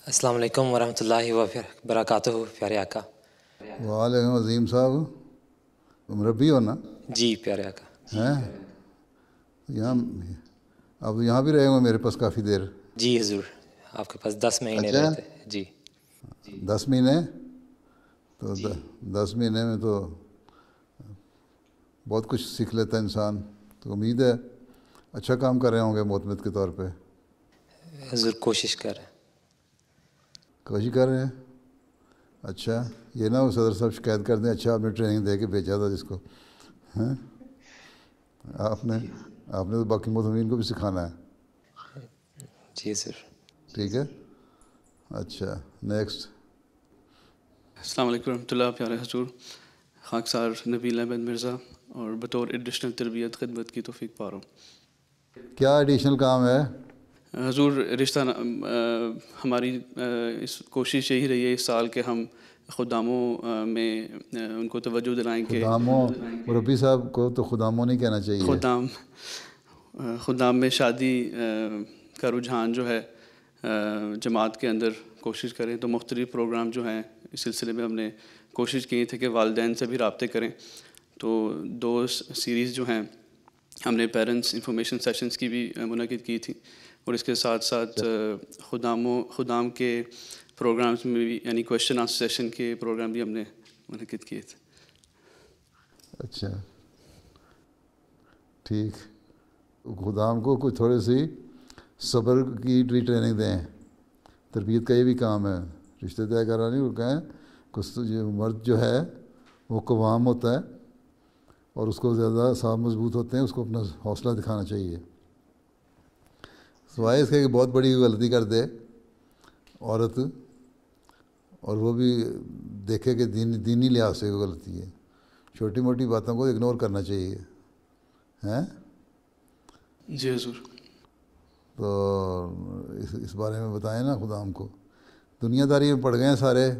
السلام علیکم ورحمۃ اللہ وبرکاتہ پیارے آقا. وعلیکم عظیم صاحب، مربی ہو نا؟ جی پیارے آقا. ہیں یہاں اب یہاں بھی رہے ہوں میرے پاس کافی دیر؟ جی حضور، آپ کے پاس 10 مہینے اچھا، رہے تھے. جی 10 مہینے تو 10 مہینے میں تو بہت کچھ سیکھ لیتا ہے انسان. تو امید ہے اچھا کام کر رہے ہوں گے معتمد کے طور پہ. حضور کوشش کر رہے ہیں. کوشش کر رہے ہیں. اچھا، یہ نہ وہ صدر صاحب شکایت کر دیں اچھا آپ نے ٹریننگ دے کے بھیجا تھا جس کو. ہیں آپ نے تو باقی معتمدین کو بھی سکھانا ہے. جی سر. ٹھیک ہے. اچھا نیکسٹ. السلام علیکم ورحمۃ اللہ. پیارے حضور، خاکسار نبیل احمد مرزا اور بطور ایڈیشنل تربیت خدمت کی توفیق پا رہا ہوں. کیا ایڈیشنل کام ہے حضور؟ رشتہ ہماری اس کوشش یہی رہی ہے اس سال کہ ہم خداموں میں ان کو توجہ دلائیں کہ خداموں؟ مربی صاحب کو تو خداموں نہیں کہنا چاہیے. خدام میں شادی کا رجحان جو ہے جماعت کے اندر کوشش کریں. تو مختلف پروگرام جو ہیں اس سلسلے میں ہم نے کوشش کی تھی کہ والدین سے بھی رابطے کریں. تو 2 سیریز جو ہیں ہم نے پیرنٹس انفارمیشن سیشنز کی بھی منعقد کی تھی، اور اس کے ساتھ ساتھ خدام کے پروگرامز میں بھی یعنی کویشچن آنسر سیشن کے پروگرام بھی ہم نے منعقد کیے تھے. اچھا ٹھیک. خدام کو کچھ تھوڑی سی صبر کی ٹریننگ دیں. تربیت کا یہ بھی کام ہے، رشتے طے کرنا نہیں. وہ کہیں کچھ مرد جو ہے وہ قوام ہوتا ہے اور اس کو زیادہ صاحب مضبوط ہوتے ہیں، اس کو اپنا حوصلہ دکھانا چاہیے. سوائے اس کے کہ بہت بڑی غلطی کر دے عورت اور وہ بھی دیکھے کہ دینی لحاظ سے غلطی ہے، چھوٹی موٹی باتوں کو اگنور کرنا چاہیے. ہیں جی حضور. تو اس بارے میں بتائیں نا خدام کو. دنیا داری میں پڑ گئے ہیں سارے،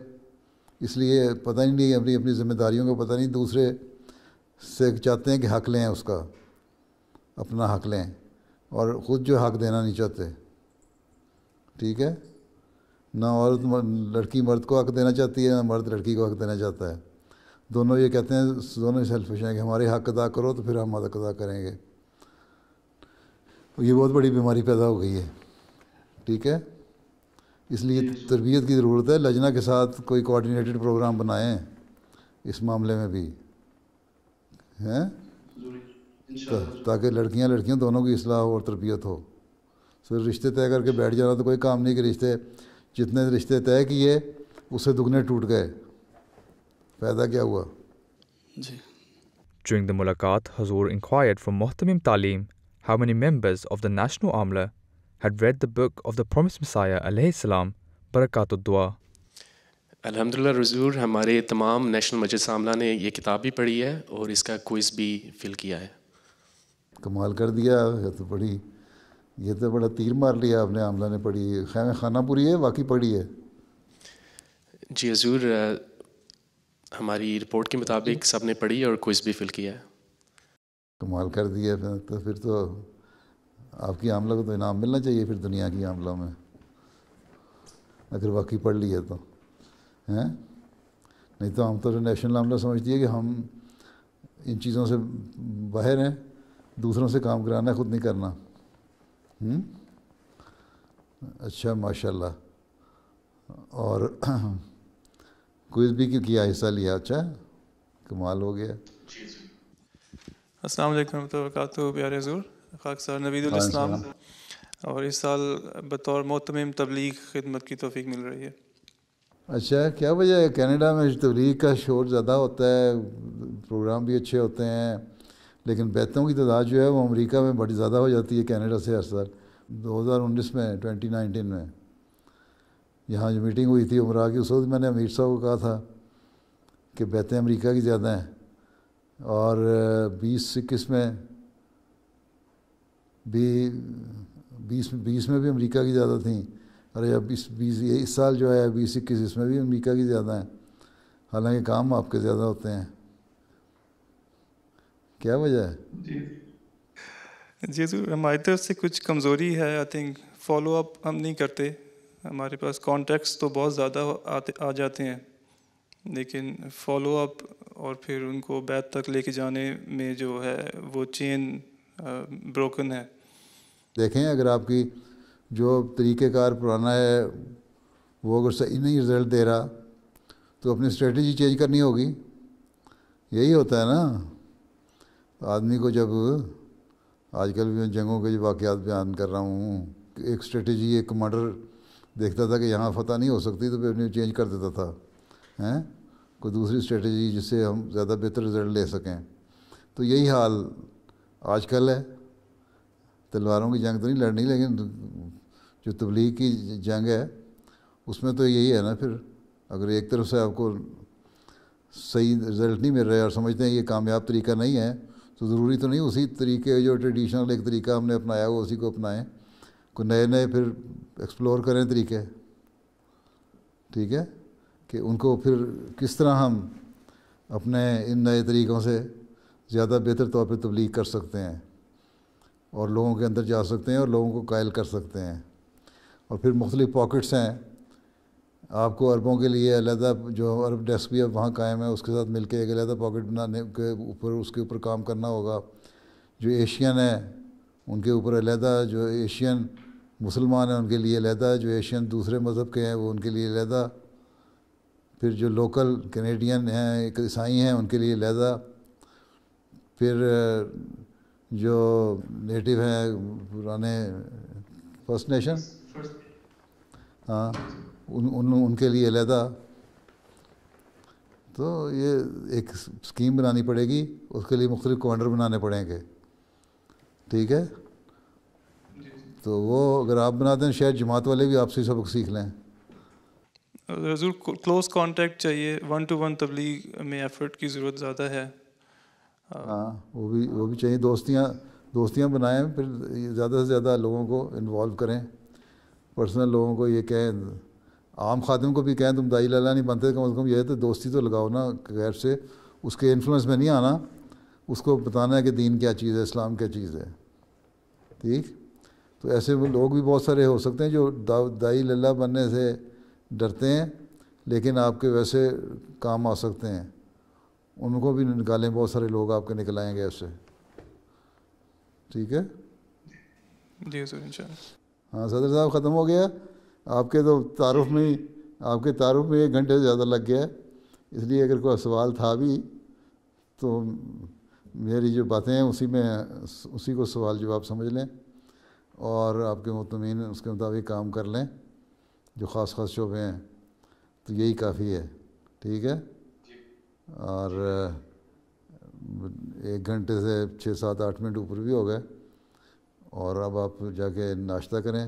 اس لیے پتہ ہی نہیں اپنی ذمہ داریوں کا پتہ نہیں. دوسرے سے چاہتے ہیں کہ حق لیں، اس کا اپنا حق لیں، اور خود جو حق دینا نہیں چاہتے. ٹھیک ہے. نہ عورت لڑکی مرد کو حق دینا چاہتی ہے، نہ مرد لڑکی کو حق دینا چاہتا ہے. دونوں یہ کہتے ہیں، دونوں سیلفش ہیں کہ ہمارے حق ادا کرو تو پھر ہم حق ادا کریں گے. یہ بہت بڑی بیماری پیدا ہو گئی ہے. ٹھیک ہے. اس لیے تربیت کی ضرورت ہے. لجنہ کے ساتھ کوئی کوآرڈینیٹڈ پروگرام بنائیں اس معاملے میں بھی ہیں، تاکہ لڑکیاں دونوں کی اصلاح ہو اور تربیت ہو. صرف رشتے طے کر کے بیٹھ جانا تو کوئی کام نہیں کہ جتنے رشتے طے کیے اس سے دگنے ٹوٹ گئے. فائدہ کیا ہوا؟ جی. During the mulaqat, Hazur inquired from Muhtamim Talim how many members of the National Amla had read the book of the Promised Messiah alayhi salam, Barakatud Dua. الحمدللہ حضور، ہمارے تمام نیشنل مجلس عاملہ نے یہ کتاب بھی پڑھی ہے اور اس کا کوئز بھی فل کیا ہے. کمال کر دیا. یہ تو بڑا تیر مار لیا آپ نے. عاملہ نے پڑھی ہے، خیمہ خانہ پوری ہے، واقعی پڑھی ہے. جی حضور، ہماری رپورٹ کے مطابق سب نے پڑھی اور کوئز بھی فل کیا ہے. کمال کر دیا. پھر تو آپ کی عاملہ کو تو انعام ملنا چاہیے پھر دنیا کی عاملہ میں، اگر واقعی پڑھ لی ہے تو. ہیں نہیں تو ہم تو نیشنل عاملہ سمجھتی ہے کہ ہم ان چیزوں سے باہر ہیں، دوسروں سے کام کرانا ہے، خود نہیں کرنا. اچھا ماشاء اللہ. اور کوئز بھی کیا حصہ لیا؟ اچھا کمال ہو گیا. السلام علیکم ورحمۃ اللہ وبرکاتہ. پیارے حضور، خاکسار نوید الاسلام، اور اس سال بطور معتمم تبلیغ خدمت کی توفیق مل رہی ہے. اچھا کیا وجہ ہے؟ کینیڈا میں تبلیغ کا شور زیادہ ہوتا ہے، پروگرام بھی اچھے ہوتے ہیں، لیکن بیتوں کی تعداد جو ہے وہ امریکہ میں بڑی زیادہ ہو جاتی ہے کینیڈا سے ہر سال. 2019 میں 2019 میں یہاں جو میٹنگ ہوئی تھی عمرہ کی، اس وقت میں نے امیر صاحب کو کہا تھا کہ بیتیں امریکہ کی زیادہ ہیں، اور 20-21 میں بھی 20 میں بھی امریکہ کی زیادہ تھیں. اور اب اس سال جو ہے 20-21 اس میں بھی امریکہ کی زیادہ ہیں، حالانکہ کام آپ کے زیادہ ہوتے ہیں. کیا وجہ ہے؟ جی حضور، ہماری طرف سے کچھ کمزوری ہے. آئی تھنک فالو اپ ہم نہیں کرتے ہمارے پاس کانٹیکٹس تو بہت زیادہ آ جاتے ہیں، لیکن فالو اپ اور پھر ان کو بیت تک لے کے جانے میں جو ہے وہ چین بروکن ہے. دیکھیں اگر آپ کی جو طریقہ کار پرانا ہے وہ اگر صحیح نہیں رزلٹ دے رہا تو اپنی اسٹریٹجی چینج کرنی ہوگی. یہی ہوتا ہے نا آدمی کو. جب آج کل بھی میں جنگوں کے جو واقعات بیان کر رہا ہوں، ایک اسٹریٹجی ایک کمانڈر دیکھتا تھا کہ یہاں فتح نہیں ہو سکتی تو پھر اپنی چینج کر دیتا تھا کوئی دوسری اسٹریٹجی جس سے ہم زیادہ بہتر رزلٹ لے سکیں. تو یہی حال آج کل ہے. تلواروں کی جنگ تو نہیں لڑنی، لیکن جو تبلیغ کی جنگ ہے اس میں تو یہی ہے نا. پھر اگر ایک طرف سے آپ کو صحیح رزلٹ نہیں مل رہا ہے اور سمجھتے ہیں یہ کامیاب طریقہ نہیں ہے تو ضروری تو نہیں اسی طریقے جو ٹریڈیشنل ایک طریقہ ہم نے اپنایا وہ اسی کو اپنائیں. کوئی نئے نئے پھر ایکسپلور کریں طریقے، ٹھیک ہے، کہ ان کو پھر کس طرح ہم اپنے ان نئے طریقوں سے زیادہ بہتر طور پہ تبلیغ کر سکتے ہیں اور لوگوں کے اندر جا سکتے ہیں اور لوگوں کو قائل کر سکتے ہیں. اور پھر مختلف پاکٹس ہیں آپ کو عربوں کے لیے علیحدہ، جو عرب ڈیسک بھی اب وہاں قائم ہے اس کے ساتھ مل کے ایک علیحدہ پاکٹ بنانے کے اوپر اس کے اوپر کام کرنا ہوگا. جو ایشین ہے ان کے اوپر علیحدہ، جو ایشین مسلمان ہیں ان کے لیے علیحدہ، جو ایشین دوسرے مذہب کے ہیں وہ ان کے لیے علیحدہ، پھر جو لوکل کینیڈین ہیں عیسائی ہیں ان کے لیے علیحدہ، پھر جو نیٹو ہیں پرانے فرسٹ نیشن ہاں ان کے لیے علیحدہ. تو یہ ایک اسکیم بنانی پڑے گی، اس کے لیے مختلف کمانڈر بنانے پڑیں گے، ٹھیک ہے. تو وہ اگر آپ بناتے ہیں شاید جماعت والے بھی آپ سے سبق سیکھ لیں. حضور کلوز کانٹیکٹ چاہیے، 1 to 1 تبلیغ میں ایفرٹ کی ضرورت زیادہ ہے. ہاں وہ بھی چاہیے. دوستیاں بنائیں، پھر زیادہ سے زیادہ لوگوں کو انوالو کریں. پرسنل لوگوں کو یہ کہیں، عام خادم کو بھی کہیں تم داعی لالا نہیں بنتے، کم از کم یہ ہے تو دوستی تو لگاؤ نا غیر سے. اس کے انفلوئنس میں نہیں آنا، اس کو بتانا ہے کہ دین کیا چیز ہے، اسلام کیا چیز ہے، ٹھیک. تو ایسے لوگ بھی بہت سارے ہو سکتے ہیں جو داعی لالا بننے سے ڈرتے ہیں لیکن آپ کے ویسے کام آ سکتے ہیں. ان کو بھی نکالیں، بہت سارے لوگ آپ کے نکل آئیں گے ایسے، ٹھیک ہے. جی سر انشاءاللہ. ہاں صدر صاحب ختم ہو گیا. آپ کے تعارف میں 1 گھنٹے سے زیادہ لگ گیا ہے، اس لیے اگر کوئی سوال تھا بھی تو میری جو باتیں ہیں اسی کو سوال جواب سمجھ لیں اور آپ کے مطمئن اس کے مطابق کام کر لیں. جو خاص شعبے ہیں تو یہی کافی ہے، ٹھیک ہے. اور 1 گھنٹے سے 6-7-8 منٹ اوپر بھی ہو گئے اور اب آپ جا کے ناشتہ کریں.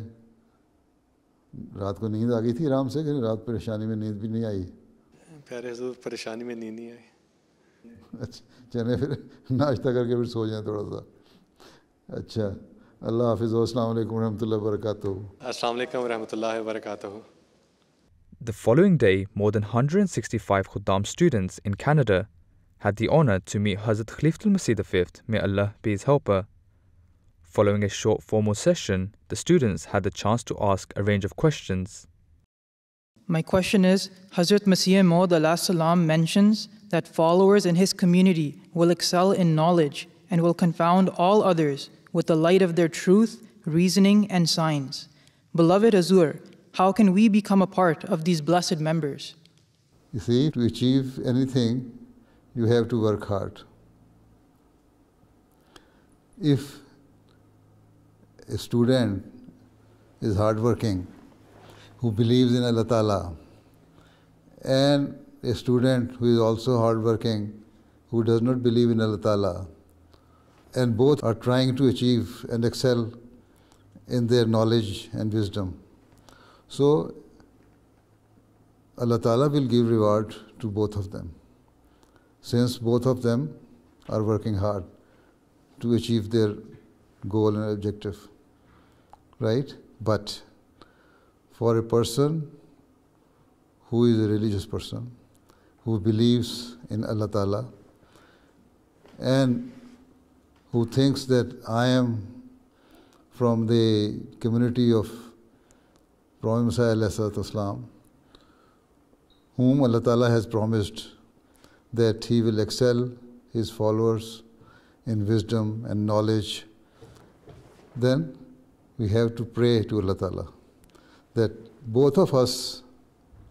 رات کو نیند آ گئی تھی آرام سے کہ رات پریشانی میں نیند بھی نہیں آئی؟ پیارے حضور پریشانی میں نیند نہیں آئی. اچھا چلیں پھر ناشتہ کر کے پھر سو جائیں تھوڑا سا. اچھا اللہ حافظ. السلام علیکم ورحمۃ اللہ وبرکاتہ. السلام علیکم ورحمۃ اللہ وبرکاتہ. The following day, more than 165 Khuddam students in Canada had the honor to meet Hazrat Khalifatul Masih V, may Allah be his helper. Following a short formal session, the students had the chance to ask a range of questions. My question is, Hazrat Masih Maud alayhi salam mentions that followers in his community will excel in knowledge and will confound all others with the light of their truth, reasoning, and signs. Beloved Hazur, how can we become a part of these blessed members? You see, to achieve anything, you have to work hard. If a student is hardworking, who believes in Allah Ta'ala, and a student who is also hardworking, who does not believe in Allah Ta'ala, and both are trying to achieve and excel in their knowledge and wisdom, so Allah Ta'ala will give reward to both of them, since both of them are working hard to achieve their goal and objective, right? But for a person who is a religious person, who believes in Allah Ta'ala, and who thinks that I am from the community of Prophet Messiah ﷺ, whom Allah Ta'ala has promised that He will excel His followers in wisdom and knowledge, then we have to pray to Allah Ta'ala that both of us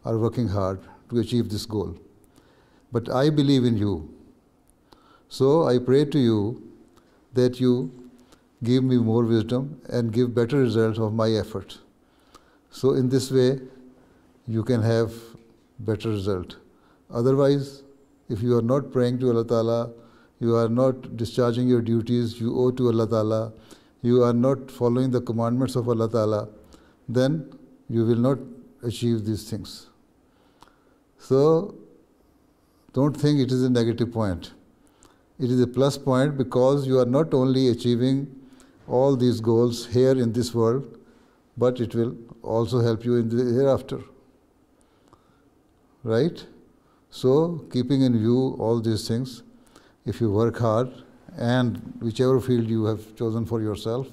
are working hard to achieve this goal. But I believe in you. So I pray to you that you give me more wisdom and give better results of my effort. So in this way, you can have better result. Otherwise, if you are not praying to Allah Ta'ala, you are not discharging your duties you owe to Allah Ta'ala, you are not following the commandments of Allah Ta'ala, then you will not achieve these things. So, don't think it is a negative point. It is a plus point because you are not only achieving all these goals here in this world, but it will also help you in the hereafter. Right? So, keeping in view all these things, if you work hard and whichever field you have chosen for yourself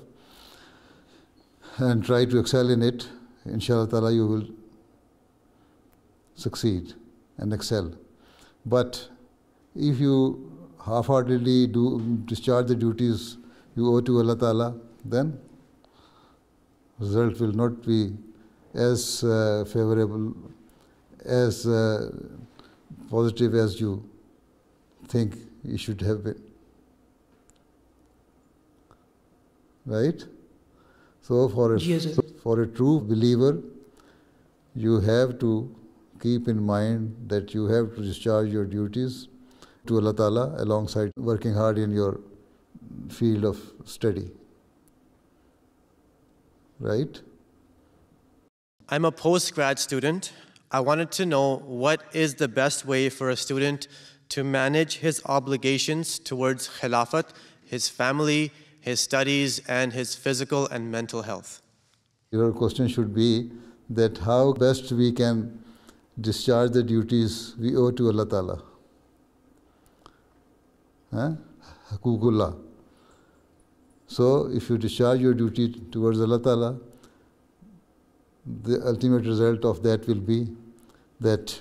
and try to excel in it, inshallah ta'ala you will succeed and excel. But if you half-heartedly discharge the duties you owe to Allah Ta'ala, then result will not be as favorable, as positive as you think it should have been. Right? So for a true believer, you have to keep in mind that you have to discharge your duties to Allah Ta'ala alongside working hard in your field of study. Right? I'm a post-grad student. I wanted to know what is the best way for a student to manage his obligations towards Khilafat, his family, his studies, and his physical and mental health. Your question should be that how best we can discharge the duties we owe to Allah Ta'ala. Hakukullah. So, if you discharge your duty towards Allah Ta'ala, the ultimate result of that will be that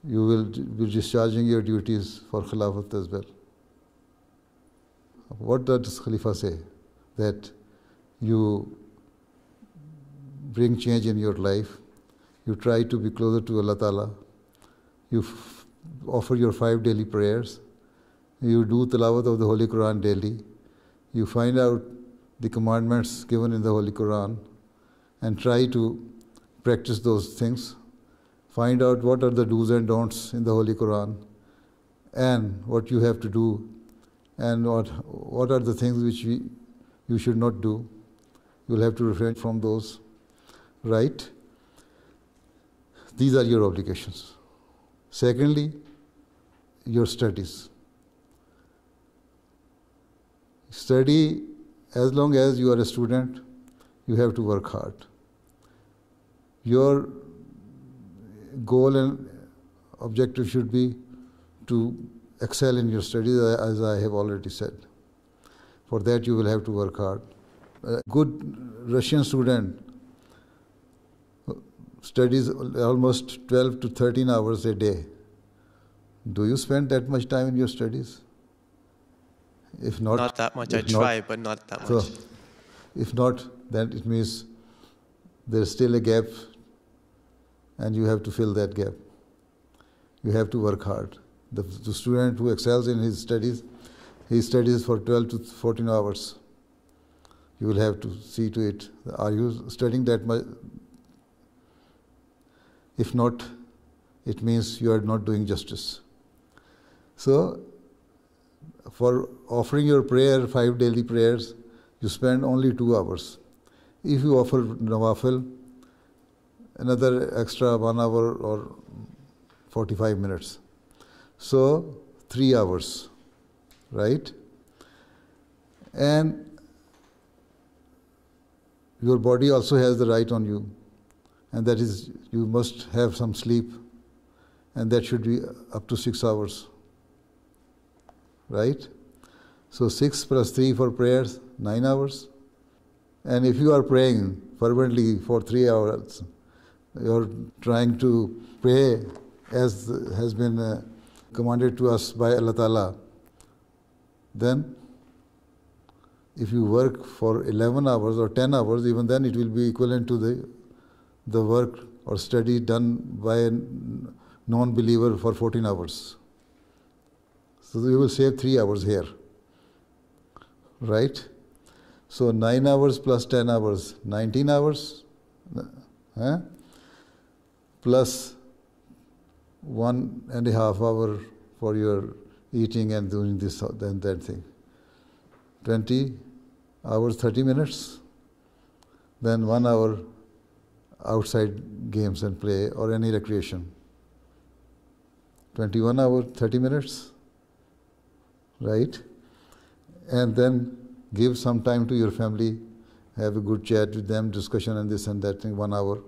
you will be discharging your duties for Khilafat as well. What does Khalifa say? That you bring change in your life, you try to be closer to Allah Ta'ala, you offer your 5 daily prayers, you do tilawat of the Holy Quran daily, you find out the commandments given in the Holy Quran and try to practice those things. Find out what are the do's and don'ts in the Holy Quran and what you have to do and what are the things which you should not do. You will have to refrain from those. Right? These are your obligations. Secondly, your studies. Study, as long as you are a student, you have to work hard. Your goal and objective should be to excel in your studies, as I have already said. For that you will have to work hard. A good Russian student studies almost 12 to 13 hours a day. Do you spend that much time in your studies? If not, not that much. I try, but not that much. So, if not, then it means there's still a gap and you have to fill that gap. You have to work hard. The student who excels in his studies, he studies for 12 to 14 hours. You will have to see to it. Are you studying that much? If not, it means you are not doing justice. So, for offering your prayer, 5 daily prayers, you spend only 2 hours. If you offer nawafil, another extra 1 hour or 45 minutes. So, 3 hours, right? And your body also has the right on you, and that is you must have some sleep, and that should be up to 6 hours, right? So 6 plus 3 for prayers, 9 hours, And if you are praying fervently for 3 hours, you're trying to pray as has been commanded to us by Allah Ta'ala, then if you work for 11 hours or 10 hours, even then it will be equivalent to the work or study done by a non-believer for 14 hours. So you will save 3 hours here, right? So 9 hours plus 10 hours, 19 hours, plus 1.5 hour for your eating and doing this and that thing. 20 hours, 30 minutes, then 1 hour outside games and play or any recreation. 21 hours, 30 minutes, right? And then give some time to your family, have a good chat with them, discussion and this and that thing, 1 hour,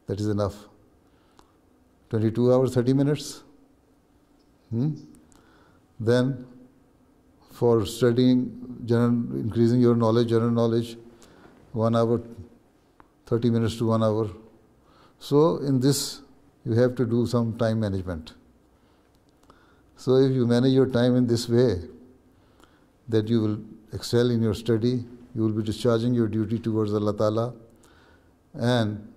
that is enough. 22 hours, 30 minutes. Then for studying, increasing your knowledge, general knowledge, 1 hour, 30 minutes to 1 hour. So in this, you have to do some time management. So if you manage your time in this way, that you will excel in your study, you will be discharging your duty towards Allah Ta'ala, and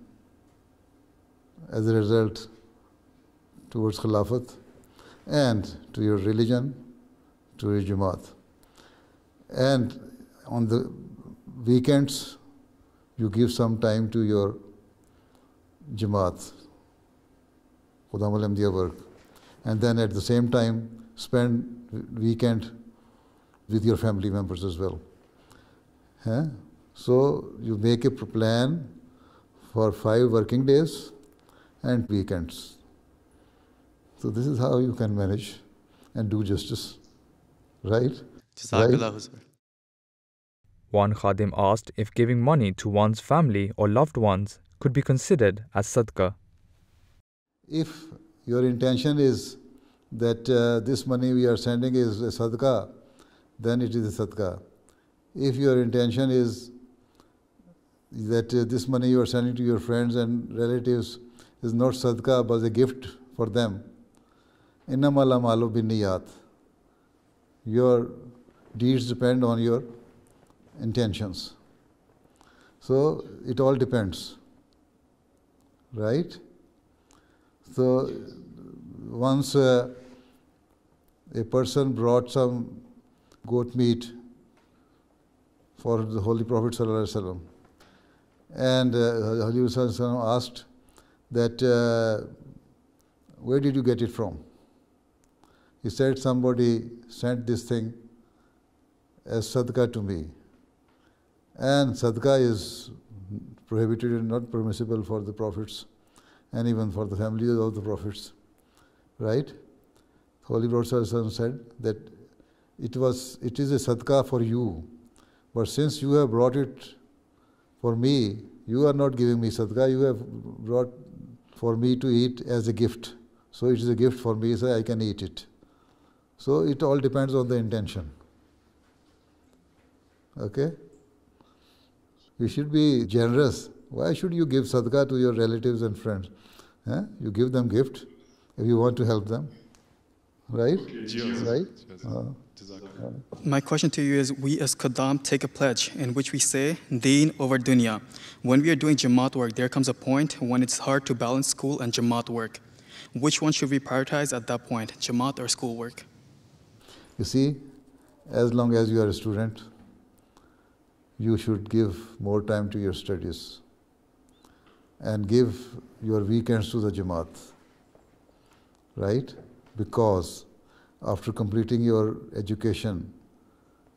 as a result, towards Khilafat, and to your religion, to your Jamaat. And on the weekends, you give some time to your Jamaat, Khuddam al-Ahmadiyya work. And then at the same time, spend weekend with your family members as well. So you make a plan for 5 working days and weekends. So this is how you can manage and do justice, right? Jazakallah. One Khadim asked if giving money to one's family or loved ones could be considered as sadaqah. If your intention is that this money we are sending is a sadaqah, then it is a sadaqah. If your intention is that this money you are sending to your friends and relatives is not sadaqah but a gift for them, innamal a'malu binniyat. Your deeds depend on your intentions. So it all depends, right? So once a person brought some goat meat for the Holy Prophet ﷺ, and Holy Prophet asked that, where did you get it from? He said, somebody sent this thing as sadaqah to me. And sadaqah is prohibited and not permissible for the prophets and even for the families of the prophets, right? Holy Prophet ﷺ said that it is a sadaqah for you, but since you have brought it for me, you are not giving me sadaqah, you have brought for me to eat as a gift. So it is a gift for me, so I can eat it. So it all depends on the intention. Okay? You should be generous. Why should you give sadaqah to your relatives and friends? You give them gift if you want to help them. Right? Right? My question to you is, we as Khuddam take a pledge in which we say, Deen over dunya. When we are doing Jamaat work, there comes a point when it's hard to balance school and Jamaat work. Which one should we prioritize at that point, Jamaat or school work? You see, as long as you are a student, you should give more time to your studies and give your weekends to the Jamaat, right? Because after completing your education,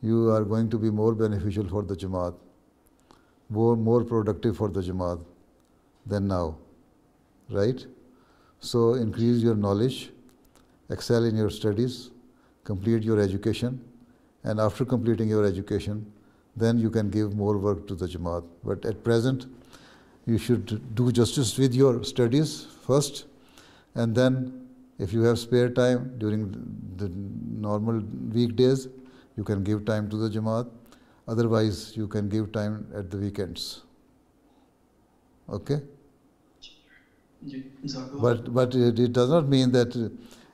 you are going to be more beneficial for the Jamaat, more productive for the Jamaat than now, right? So increase your knowledge, excel in your studies, complete your education, and after completing your education, then you can give more work to the Jamaat. But at present, you should do justice with your studies first, and then if you have spare time during the normal weekdays, you can give time to the Jamaat. Otherwise, you can give time at the weekends. Okay? But it does not mean that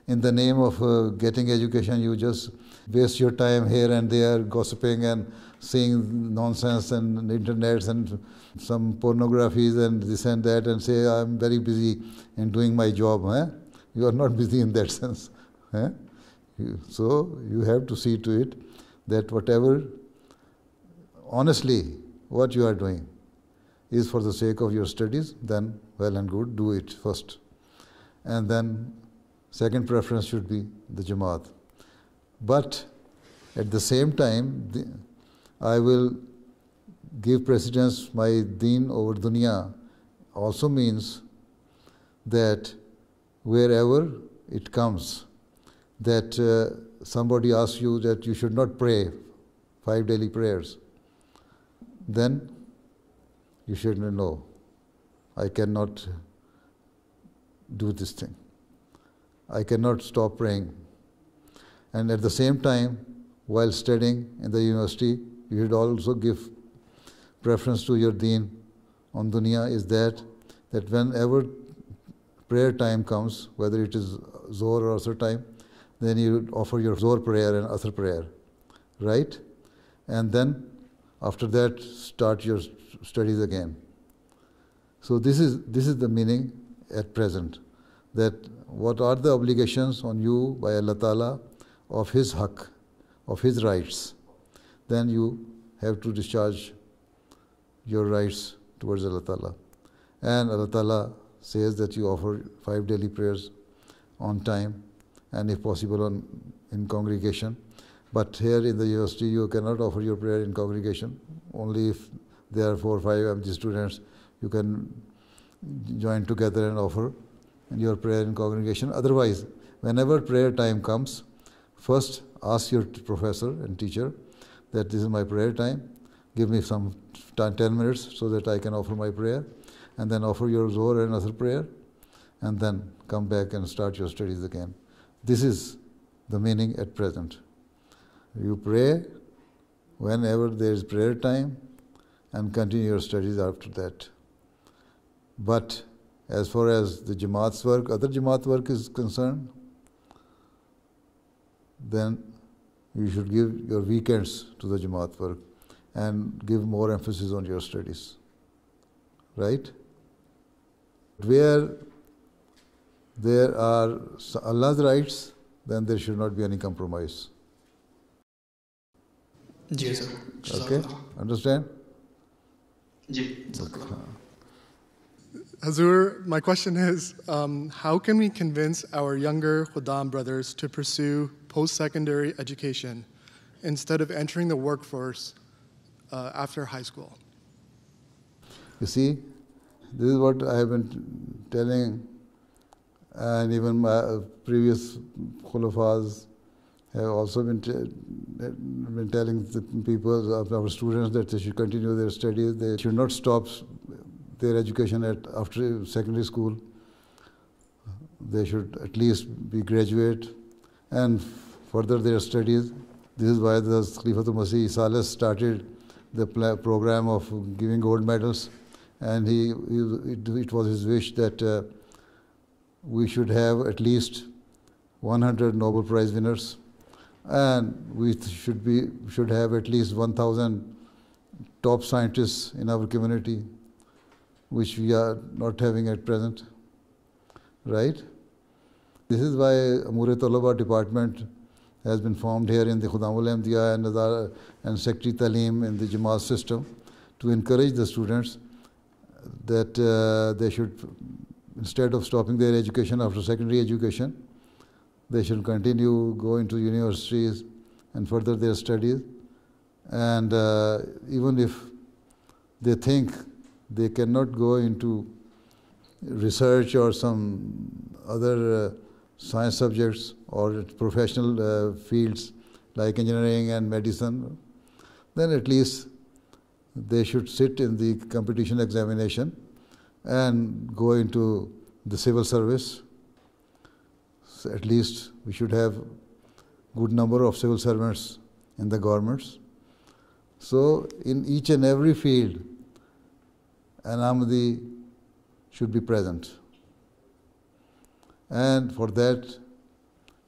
in the name of getting education, you just waste your time here and there gossiping and seeing nonsense and internets and some pornographies and this and that and say, I'm very busy in doing my job. Eh? You are not busy in that sense. Eh? So you have to see to it that whatever, honestly, what you are doing is for the sake of your studies, then well and good, do it first. And then second preference should be the Jamaat. But at the same time, I will give precedence my deen over dunya also means that wherever it comes, that somebody asks you that you should not pray 5 daily prayers, then you should know, I cannot do this thing. I cannot stop praying. And at the same time, while studying in the university, you should also give preference to your deen on dunya is that whenever prayer time comes, whether it is Zohr or Asr time, then you offer your Zohr prayer and Asr prayer, right? And then after that, start your studies again. So this is the meaning at present, that what are the obligations on you by Allah Ta'ala of His haqq, of His rights, then you have to discharge your rights towards Allah Ta'ala. And Allah Ta'ala says that you offer 5 daily prayers on time and if possible in congregation. But here in the university you cannot offer your prayer in congregation. Only if there are 4 or 5 MG students, you can join together and offer your prayer in congregation. Otherwise, whenever prayer time comes, first ask your professor and teacher that this is my prayer time, give me some 10 minutes so that I can offer my prayer, and then offer your Zohr and Asr prayer, and then come back and start your studies again. This is the meaning at present. You pray whenever there is prayer time and continue your studies after that. But as far as the Jamaat's work, other Jamaat work is concerned, then you should give your weekends to the Jamaat work and give more emphasis on your studies. Right? Where there are Allah's rights, then there should not be any compromise. Yes, sir. Okay? Understand? Yes. Hazur, my question is, how can we convince our younger Khuddam brothers to pursue post-secondary education instead of entering the workforce after high school? You see, this is what I have been telling, and even my previous Khulafas have also been telling the people, of our students, that they should continue their studies. They should not stop their education after secondary school. They should at least be graduate and further their studies. This is why the Khalifatul Masih Salis started the program of giving gold medals, and it was his wish that we should have at least 100 Nobel Prize winners, and we should have at least 1,000 top scientists in our community, which we are not having at present, right? This is why Amur-e-Talaba department has been formed here in the Khuddamul Ahmadiyya and Secretary Talim in the Jamaat system to encourage the students that they should, instead of stopping their education after secondary education, they should continue, go into universities and further their studies. And even if they think they cannot go into research or some other science subjects or professional fields like engineering and medicine, then at least they should sit in the competition examination and go into the civil service. So at least we should have good number of civil servants in the governments. So in each and every field, an Ahmadi should be present. And for that,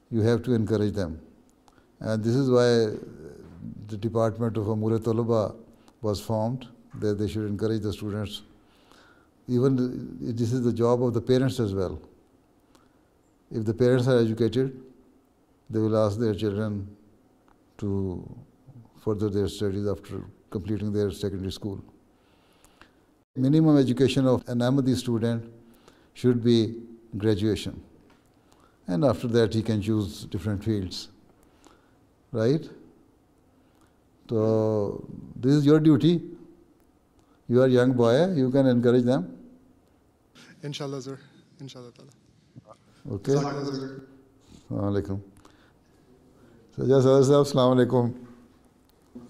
you have to encourage them. And this is why the Department of Amur Talaba was formed, that they should encourage the students. Even this is the job of the parents as well. If the parents are educated, they will ask their children to further their studies after completing their secondary school. Minimum education of an Ahmadi student should be graduation. And after that, he can choose different fields. Right? So, this is your duty. You are a young boy, you can encourage them. Inshallah, sir. Inshallah. Okay. Assalamu alaikum. Sajjad Sadar Sahab, Assalamu alaikum.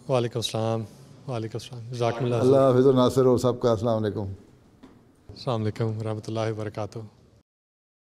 Wa alaikum assalam. Wa alaikum assalam. Jazakumullah. Allah Hafiz Nasir, sab ka Assalamu alaikum. Assalamu alaikum wa rahmatullahi wa barakatuh.